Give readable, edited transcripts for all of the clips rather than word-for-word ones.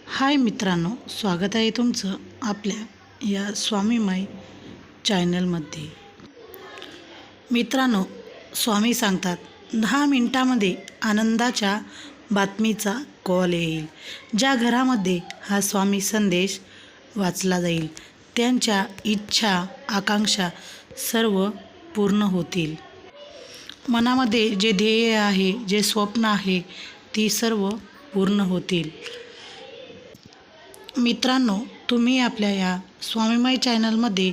हाय मित्रांनो, स्वागत आहे तुमचं आपल्या या स्वामीमय चॅनलमध्ये। मित्रांनो, स्वामी सांगतात 10 मिनिटांमध्ये आनंदाच्या बातमीचा कॉल येईल। ज्या घरामध्ये हा स्वामी संदेश वाचला जाईल त्यांच्या इच्छा आकांक्षा सर्व पूर्ण होतील। मनामध्ये जे ध्येय आहे, जे स्वप्न आहे, ती सर्व पूर्ण होतील। मित्रांनो, तुम्ही आपल्या या स्वामीमय चॅनलमध्ये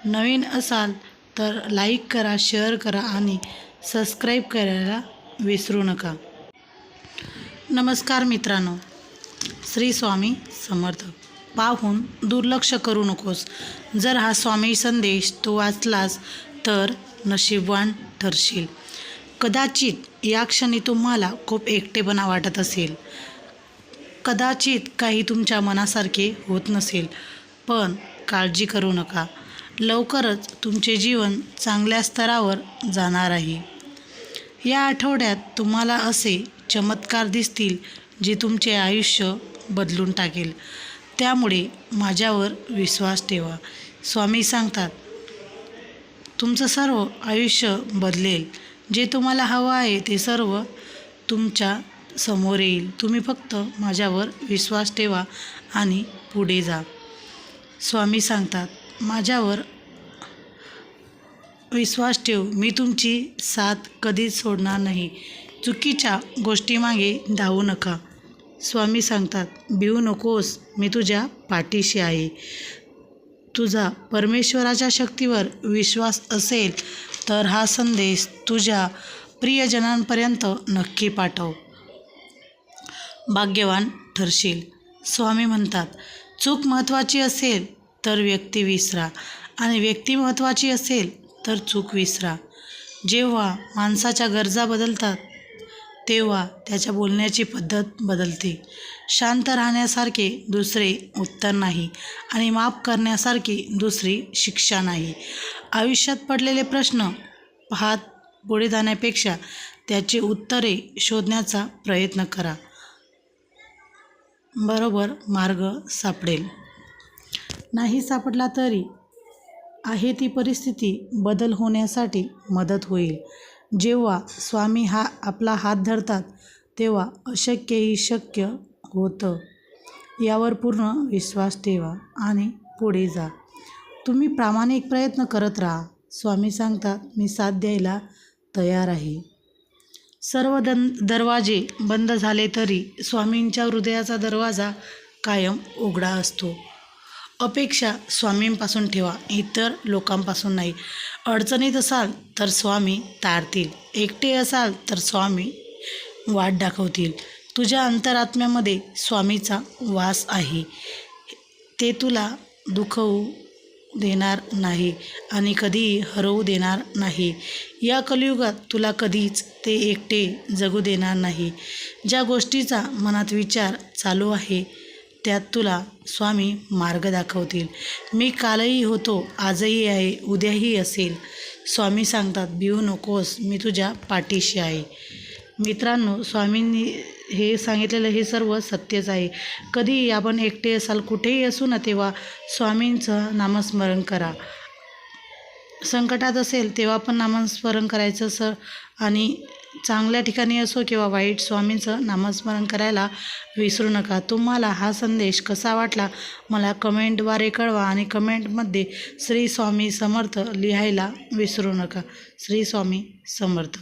नवीन असाल तर लाईक करा, शेअर करा आणि सबस्क्राईब करायला विसरू नका। नमस्कार मित्रांनो, श्री स्वामी समर्थ। पाहून दुर्लक्ष करू नकोस। जर हा स्वामी संदेश तू वाचलास तर नशीबवान ठरशील। कदाचित या क्षणी तुम्हाला खूप एकटेपणा वाटत असेल, कदाचित काही तुमच्या मनासारखे होत नसेल, पण काळजी करू नका। लवकरच तुमचे जीवन चांगल्या स्तरावर जाणार आहे। या आठवड्यात तुम्हाला असे चमत्कार दिसतील जे तुमचे आयुष्य बदलून टाकेल। त्यामुळे माझ्यावर विश्वास ठेवा। स्वामी सांगतात तुमचं सर्व आयुष्य बदलेल। जे तुम्हाला हवं आहे ते सर्व तुमच्या समोर येईल। तुम्ही फक्त माझ्यावर विश्वास ठेवा आणि पुढे जा। स्वामी सांगतात माझ्यावर विश्वास ठेव, मी तुमची साथ कधीच सोडणार नाही। चुकीच्या गोष्टीमागे धावू नका। स्वामी सांगतात भिवू नकोस, मी तुझ्या पाठीशी आहे। तुझा परमेश्वराच्या शक्तीवर विश्वास असेल तर हा संदेश तुझ्या प्रियजनांपर्यंत नक्की पाठव। भाग्यवान ठरशील। स्वामी म्हणतात चूक महत्त्वाची असेल तर व्यक्ती विसरा आणि व्यक्ती महत्त्वाची असेल तर चूक विसरा। जेव्हा माणसाच्या गरजा बदलतात तेव्हा त्याच्या बोलण्याची पद्धत बदलते। शांत राहण्यासारखे दुसरे उत्तर नाही आणि माफ करण्यासारखी दुसरी शिक्षा नाही। आयुष्यात पडलेले प्रश्न पाहत पुढे जाण्यापेक्षा त्याची उत्तरे शोधण्याचा प्रयत्न करा। बरोबर मार्ग सापडेल। नाही सापडला तरी आहे ती परिस्थिती बदल होण्यासाठी मदत होईल। जेव्हा स्वामी आपला हात धरतात तेव्हा अशक्यही शक्य होतं। यावर पूर्ण विश्वास ठेवा आणि पुढे जा। तुम्ही प्रामाणिक प्रयत्न करत राहा। स्वामी सांगतात मी साथ द्यायला तयार आहे। सर्व दरवाजे बंद झाले तरी स्वामींच्या हृदयाचा दरवाजा कायम उघडा असतो। अपेक्षा स्वामींपासून ठेवा, इतर लोकांपासून नाही। अडचणीत असाल तर स्वामी तारतील, एकटे असाल तर स्वामी वाट दाखवतील। तुझ्या अंतरात्म्यामध्ये स्वामीचा वास आहे। ते तुला दुखवू देणार नाही आणि कधीही हरवू देणार नाही। या कलियुगात तुला कधीच ते एकटे जगू देणार नाही। ज्या गोष्टीचा मनात विचार चालू आहे त्यात तुला स्वामी मार्ग दाखवतील। मी कालही होतो, आजही आहे, उद्याही असेल। स्वामी सांगतात भिवू नकोस, मी तुझ्या पाठीशी आहे। मित्रांनो, स्वामींनी हे सांगितलेलं हे सर्व सत्यच आहे। कधीही आपण एकटे असाल, कुठेही असू ना, तेव्हा स्वामींचं नामस्मरण करा। संकटात असेल तेव्हा पण नामस्मरण करायचं आणि चांगल्या ठिकाणी असो किंवा वाईट, स्वामींचं नामस्मरण करायला विसरू नका। तुम्हाला हा संदेश कसा वाटला मला कमेंटद्वारे कळवा आणि कमेंटमध्ये श्री स्वामी समर्थ लिहायला विसरू नका। श्री स्वामी समर्थ।